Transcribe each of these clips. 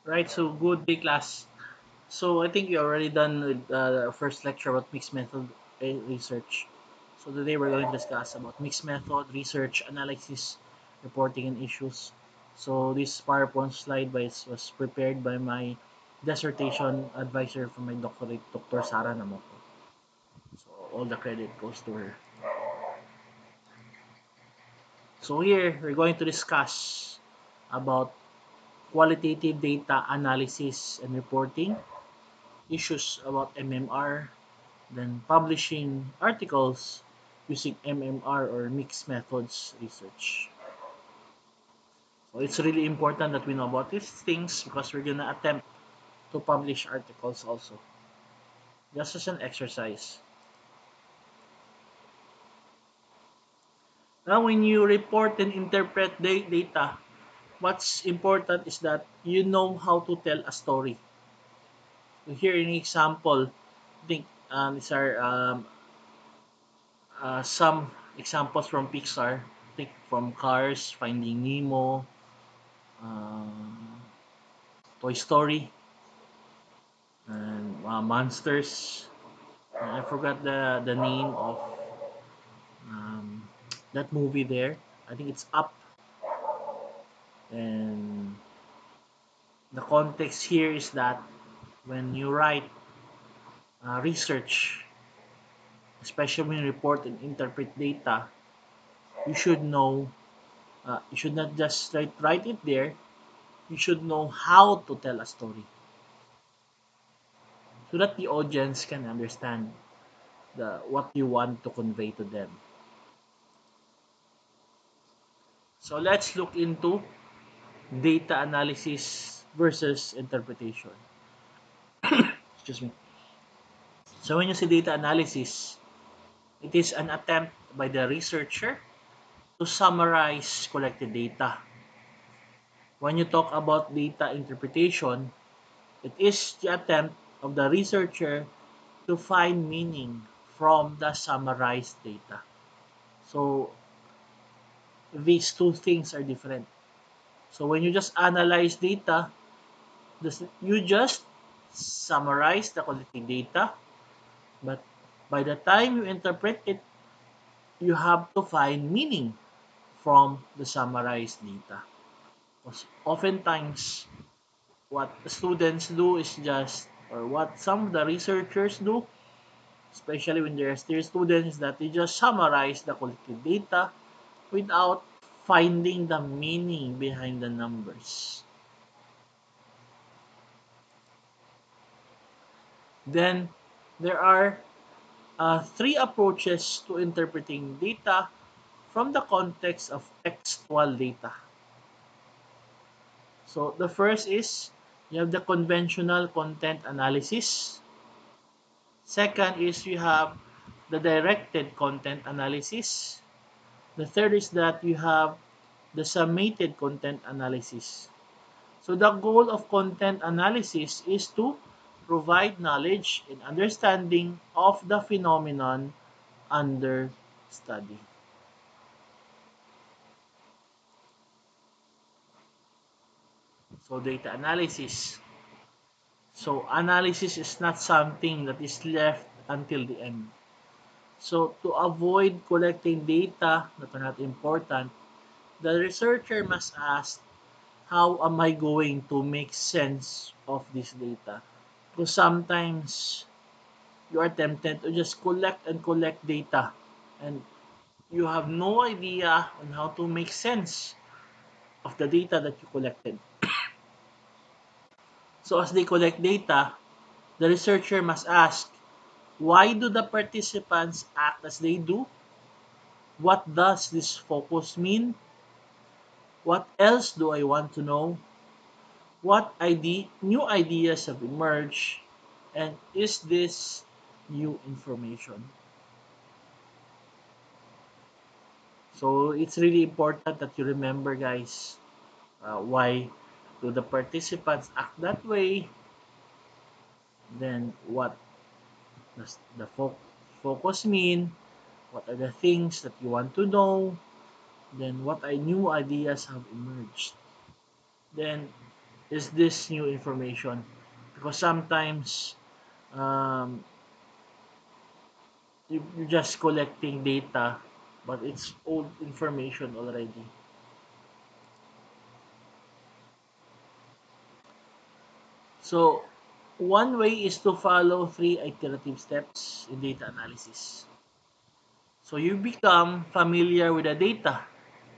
Right, so good day class. So I think you're already done with the first lecture about mixed method research. So today we're going to discuss about mixed method research, analysis, reporting, and issues. So this PowerPoint slide was prepared by my dissertation advisor for my doctorate, Dr. Sara Namoko. So all the credit goes to her. So here we're going to discuss about qualitative data analysis and reporting, issues about MMR, then publishing articles using MMR or mixed methods research. So it's really important that we know about these things because we're gonna attempt to publish articles also, just as an exercise. Now, when you report and interpret data, what's important is that you know how to tell a story. So here, in example, I think these are some examples from Pixar. I think from Cars, Finding Nemo, um, Toy Story, and Monsters. I forgot the name of um, that movie there. I think it's Up. And the context here is that when you write research, especially when you report and interpret data, you should know, you should not just write it there, you should know how to tell a story so that the audience can understand what you want to convey to them. So let's look into data analysis versus interpretation. Excuse me. So when you say data analysis, it is an attempt by the researcher to summarize collected data. When you talk about data interpretation, it is the attempt of the researcher to find meaning from the summarized data. So these two things are different. So when you just analyze data, you just summarize the collected data, but by the time you interpret it, you have to find meaning from the summarized data. Because oftentimes, what the students do is just, or what some of the researchers do, especially when they're still students, is that they just summarize the collected data without finding the meaning behind the numbers. Then, there are three approaches to interpreting data from the context of textual data. So the first is you have the conventional content analysis. Second is you have the directed content analysis. The third is that you have the summated content analysis. So the goal of content analysis is to provide knowledge and understanding of the phenomenon under study. So data analysis. So analysis is not something that is left until the end. So to avoid collecting data that are not important, the researcher must ask, how am I going to make sense of this data? Because sometimes you are tempted to just collect and collect data and you have no idea on how to make sense of the data that you collected. So as they collect data, the researcher must ask, why do the participants act as they do? What does this focus mean? What else do I want to know? New ideas have emerged? And is this new information? So it's really important that you remember, guys, why do the participants act that way? Then what does the focus mean? What are the things that you want to know? Then what are new ideas have emerged? Then is this new information? Because sometimes um, you're just collecting data, but it's old information already. So one way is to follow three iterative steps in data analysis. So you become familiar with the data,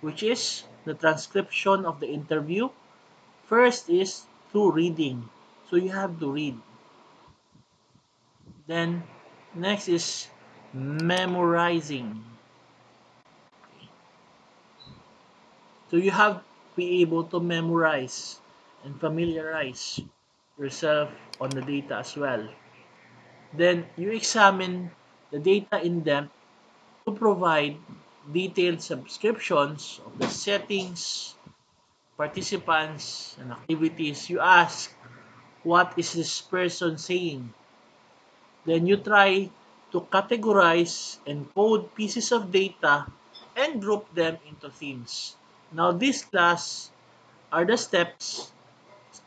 which is the transcription of the interview. First is through reading. So you have to read. Then next is memorizing. So you have to be able to memorize and familiarize yourself on the data as well. Then you examine the data in depth to provide detailed subscriptions of the settings, participants, and activities. You ask, what is this person saying? Then you try to categorize and code pieces of data and group them into themes. Now, this class are the steps,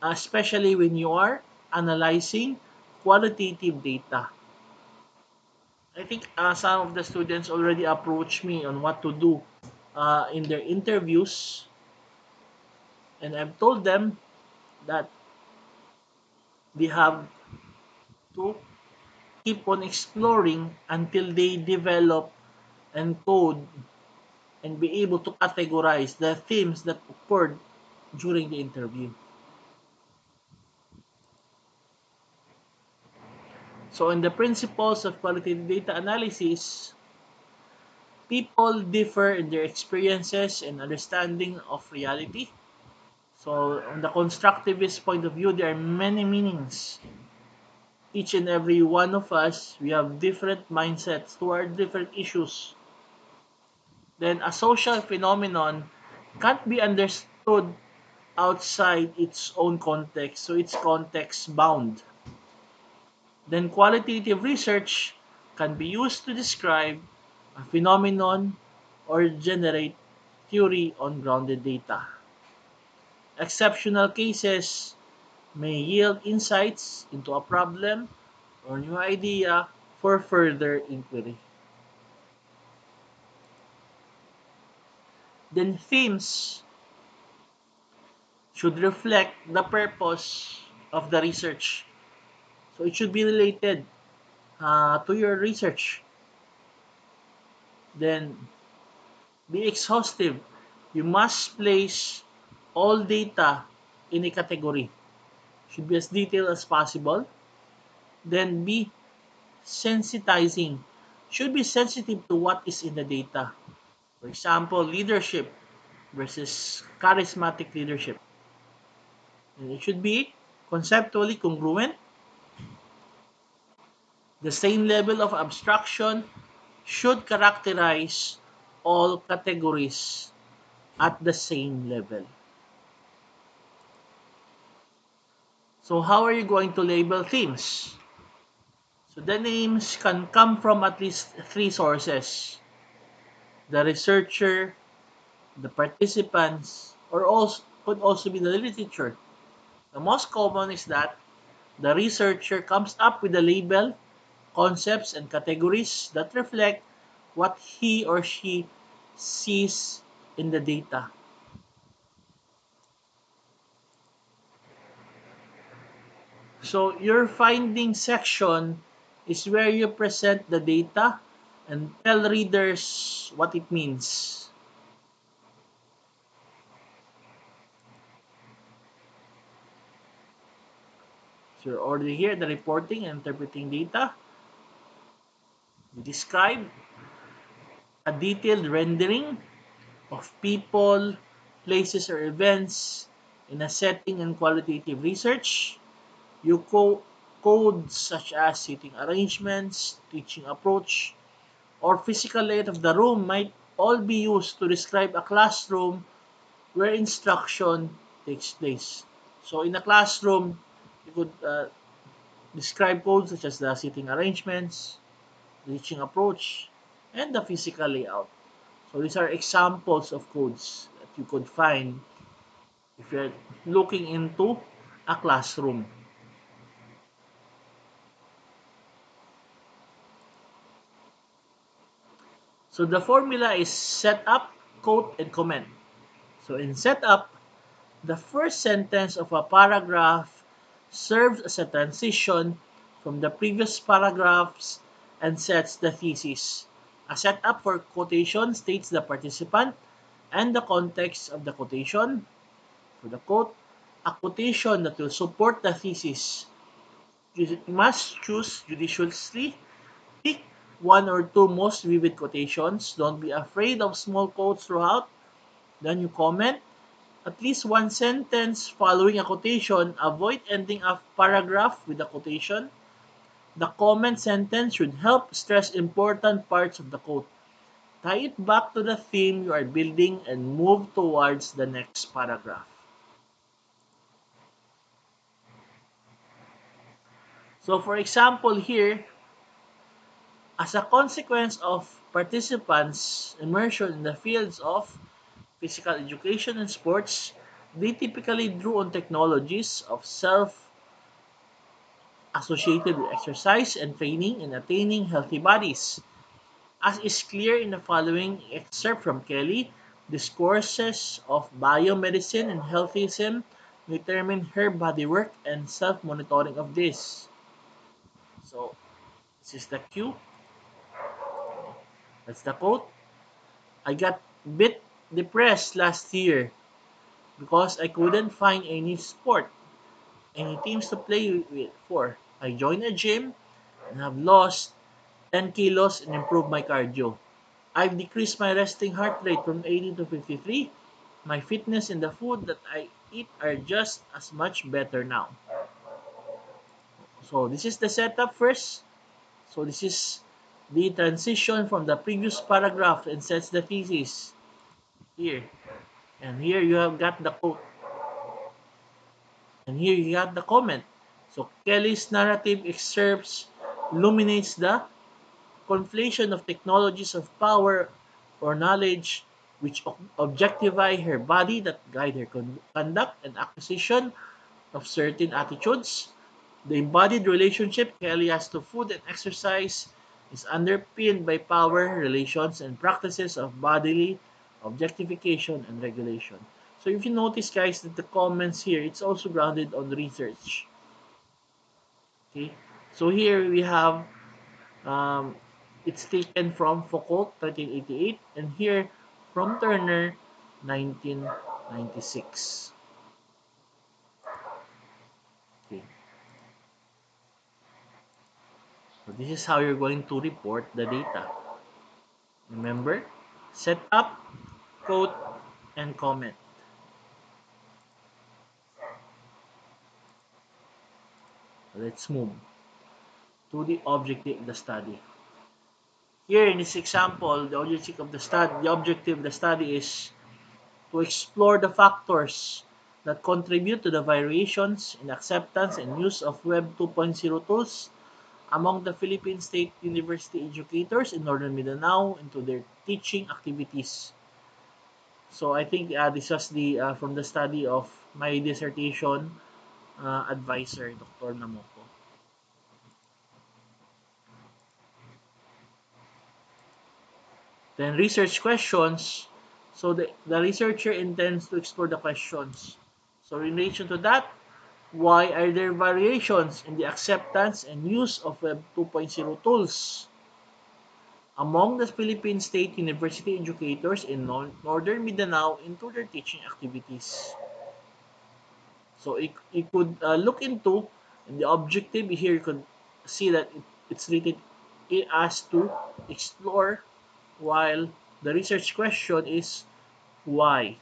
especially when you are analyzing qualitative data. I think some of the students already approached me on what to do in their interviews, and I've told them that they have to keep on exploring until they develop and code and be able to categorize the themes that occurred during the interview. So, in the principles of qualitative data analysis, people differ in their experiences and understanding of reality. So, on the constructivist point of view, there are many meanings. Each and every one of us, we have different mindsets toward different issues. Then, a social phenomenon can't be understood outside its own context, so it's context bound. Then qualitative research can be used to describe a phenomenon or generate theory on grounded data. Exceptional cases may yield insights into a problem or new idea for further inquiry. Then themes should reflect the purpose of the research. So it should be related to your research. Then be exhaustive. You must place all data in a category. Should be as detailed as possible. Then be sensitizing. Should be sensitive to what is in the data. For example, leadership versus charismatic leadership. And it should be conceptually congruent. The same level of abstraction should characterize all categories at the same level. So how are you going to label themes? So the names can come from at least three sources: the researcher, the participants, or also could also be the literature. The most common is that the researcher comes up with a label, concepts, and categories that reflect what he or she sees in the data. So your finding section is where you present the data and tell readers what it means. So you're already here, the reporting and interpreting data. You describe a detailed rendering of people, places, or events in a setting and qualitative research. You codes such as seating arrangements, teaching approach, or physical layout of the room might all be used to describe a classroom where instruction takes place. So in a classroom, you could describe codes such as the seating arrangements, the teaching approach, and the physical layout. So these are examples of codes that you could find if you're looking into a classroom. So the formula is set up, quote, and comment. So in setup, the first sentence of a paragraph serves as a transition from the previous paragraphs and sets the thesis. A setup for quotation states the participant and the context of the quotation. For the quote, a quotation that will support the thesis. You must choose judiciously. Pick one or two most vivid quotations. Don't be afraid of small quotes throughout. Then you comment at least one sentence following a quotation. Avoid ending a paragraph with a quotation. The comment sentence should help stress important parts of the quote. Tie it back to the theme you are building and move towards the next paragraph. So for example here, as a consequence of participants' immersion in the fields of physical education and sports, they typically drew on technologies of self associated with exercise and training in attaining healthy bodies. As is clear in the following excerpt from Kelly, discourses of biomedicine and healthism determine her bodywork and self-monitoring of this. So, this is the cue. That's the quote. I got bit depressed last year because I couldn't find any sport, any teams to play with for. I joined a gym and have lost 10 kilos and improved my cardio. I've decreased my resting heart rate from 80 to 53. My fitness and the food that I eat are just as much better now. So this is the setup first. So this is the transition from the previous paragraph and sets the thesis here. And here you have got the quote. And here you got the comment. So Kelly's narrative excerpts illuminates the conflation of technologies of power or knowledge which objectify her body that guide her conduct and acquisition of certain attitudes. The embodied relationship Kelly has to food and exercise is underpinned by power relations and practices of bodily objectification and regulation. So if you notice guys that the comments here, it's also grounded on research. Okay, so here we have it's taken from Foucault 1388 and here from Turner 1996. Okay, so this is how you're going to report the data. Remember, set up, quote, and comment. Let's move to the objective of the study. Here in this example, the objective of the study is to explore the factors that contribute to the variations in acceptance and use of Web 2.0 tools among the Philippine State University educators in Northern Mindanao into their teaching activities. So I think this was the from the study of my dissertation advisor, Dr. Namoko. Then research questions. So the researcher intends to explore the questions. So in relation to that, why are there variations in the acceptance and use of Web 2.0 tools among the Philippine State University educators in Northern Mindanao into their teaching activities? So it could look into the objective here. You could see that it's rated as to explore, while the research question is why.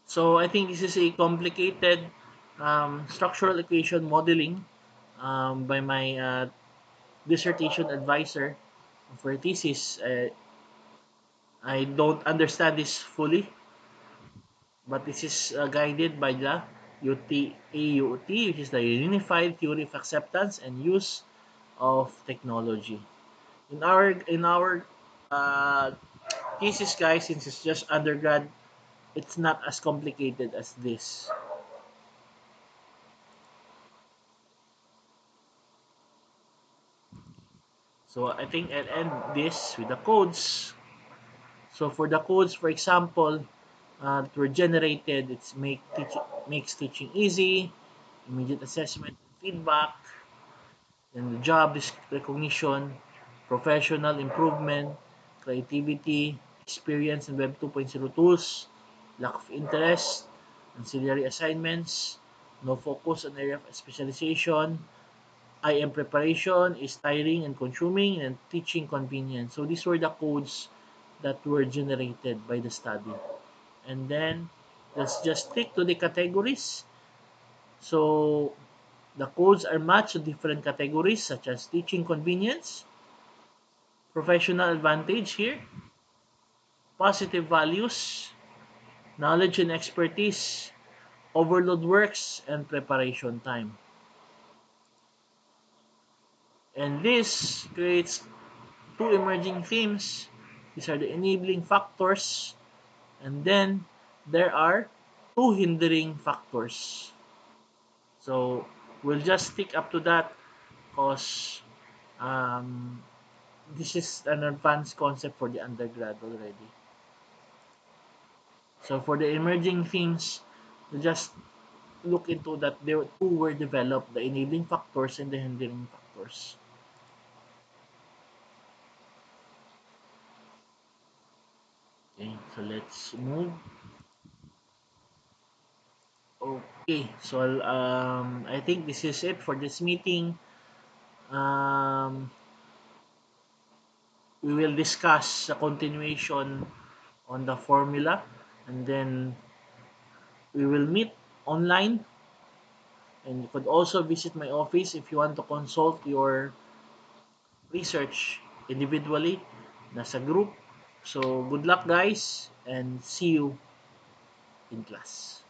So I think this is a complicated structural equation modeling by my dissertation advisor for thesis. I don't understand this fully, but this is guided by the UTAUT, which is the Unified Theory of Acceptance and Use of Technology. In our Uh, thesis, guys, since it's just undergrad, it's not as complicated as this. So I think I'll end this with the codes. So for the codes, for example, that were generated, makes teaching easy, immediate assessment, feedback, then the job recognition, professional improvement, creativity, experience in Web 2.0 tools, lack of interest, ancillary assignments, no focus on area of specialization, IM preparation is tiring and consuming, and teaching convenience. So these were the codes that were generated by the study. And then let's just stick to the categories. So the codes are matched to different categories such as teaching convenience, professional advantage here, positive values, knowledge and expertise, overload works, and preparation time. And this creates two emerging themes. These are the enabling factors, and then there are two hindering factors. So we'll just stick up to that because um, this is an advanced concept for the undergrad already. So for the emerging themes, we'll just look into that there two were developed, the enabling factors and the hindering factors. Okay, so let's move. Okay, so I think this is it for this meeting. Um, we will discuss a continuation on the formula, and then we will meet online, and you could also visit my office if you want to consult your research individually as a group. So good luck, guys, and see you in class.